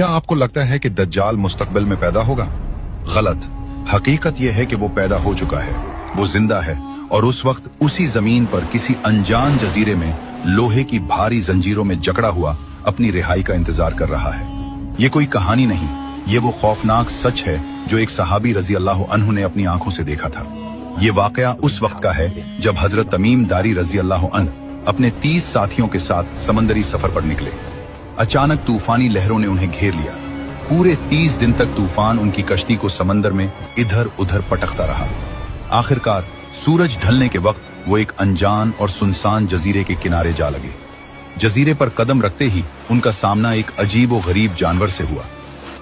क्या आपको लगता है कि दज्जाल मुस्तकबिल में पैदा होगा? गलत। हकीकत यह है कि वो पैदा हो चुका है, वो जिंदा है और उस वक्त उसी जमीन पर किसी अनजान जजीरे में लोहे की भारी जंजीरों में जकड़ा हुआ अपनी रिहाई का इंतजार कर रहा है। ये कोई कहानी नहीं, ये वो खौफनाक सच है जो एक सहाबी रजी अल्लाह अन्हु ने अपनी आंखों से देखा था। ये वाकया उस वक्त का है जब हजरत तमीम दारी रजी अल्लाह अन्हु अपने 30 साथियों के साथ समंदरी सफर पर निकले। अचानक तूफानी लहरों ने उन्हें घेर लिया। पूरे 30 दिन तक तूफान उनकी कश्ती को समंदर में इधर उधर पटकता रहा। आखिरकार सूरज ढलने के वक्त वो एक अनजान और सुनसान जजीरे के किनारे जा लगे। जजीरे पर कदम रखते ही उनका सामना एक अजीब व गरीब जानवर से हुआ।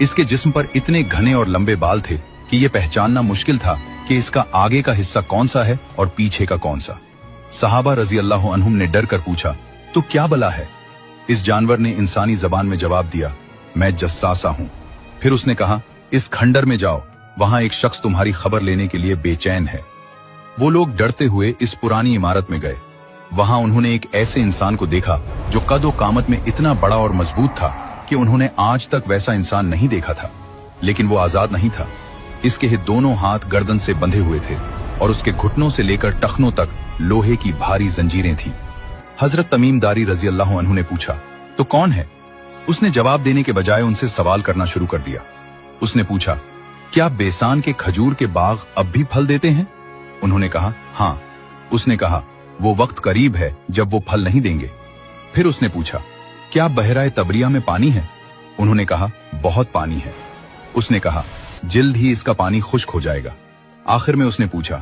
इसके जिस्म पर इतने घने और लंबे बाल थे कि यह पहचानना मुश्किल था कि इसका आगे का हिस्सा कौन सा है और पीछे का कौन सा। सहाबा रजी अल्लाह अन्हुम ने डर कर पूछा, तो क्या बला है? इस जानवर ने इंसानी जबान में जवाब दिया, मैं जस्सासा हूं। फिर उसने कहा, इस खंडर में जाओ, वहां एक शख्स तुम्हारी खबर लेने के लिए बेचैन है। वो लोग डरते हुए इस पुरानी इमारत में गए। वहां उन्होंने एक ऐसे इंसान को देखा जो कद व कामत में इतना बड़ा और मजबूत था कि उन्होंने आज तक वैसा इंसान नहीं देखा था। लेकिन वो आजाद नहीं था। इसके दोनों हाथ गर्दन से बंधे हुए थे और उसके घुटनों से लेकर टखनों तक लोहे की भारी जंजीरें थीं। हजरत तमीम दारी रजी अल्लाह अन्हु ने पूछा, तो कौन है? उसने जवाब देने के बजाय उनसे सवाल करना शुरू कर दिया। उसने पूछा, क्या बेसान के खजूर के बाग अब भी फल देते हैं? उन्होंने कहा, हाँ। उसने कहा, वो वक्त करीब है जब वो फल नहीं देंगे। फिर उसने पूछा, क्या बहराए तबरिया में पानी है? उन्होंने कहा, बहुत पानी है। उसने कहा, जल्द ही इसका पानी खुश्क हो जाएगा। आखिर में उसने पूछा,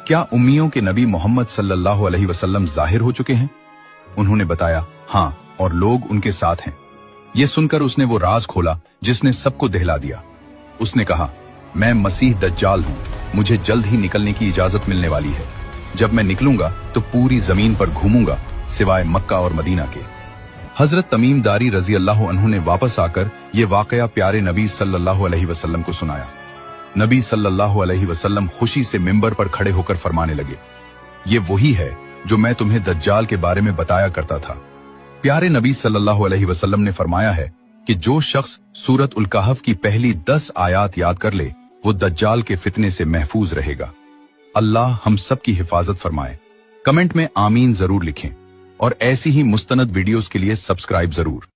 क्या उम्मियों के नबी मोहम्मद सल्लल्लाहु अलैहि वसल्लम जाहिर हो चुके हैं? उन्होंने बताया, हाँ, और लोग उनके साथ हैं। यह सुनकर उसने वो राज खोला जिसने सबको दहला दिया। उसने कहा, मैं मसीह दज्जाल हूं, मुझे जल्द ही निकलने की इजाजत मिलने वाली है। जब मैं निकलूंगा तो पूरी जमीन पर घूमूंगा सिवाय मक्का और मदीना के। हजरत तमीम दारी रजी अल्लाह अन्हु ने वापस आकर यह वाकया प्यारे नबी सल्लल्लाहु अलैहि वसल्लम को सुनाया। नबी सल्लल्लाहु अलैहि वसल्लम खुशी से मिंबर पर खड़े होकर फरमाने लगे, ये वही है जो मैं तुम्हें दज्जाल के बारे में बताया करता था। प्यारे नबी सल्लल्लाहु अलैहि वसल्लम ने फरमाया है कि जो शख्स सूरत उल कहफ की पहली 10 आयात याद कर ले वो दज्जाल के फितने से महफूज रहेगा। अल्लाह हम सब की हिफाजत फरमाए। कमेंट में आमीन जरूर लिखें और ऐसी ही मुस्तनद वीडियोस के लिए सब्सक्राइब जरूर।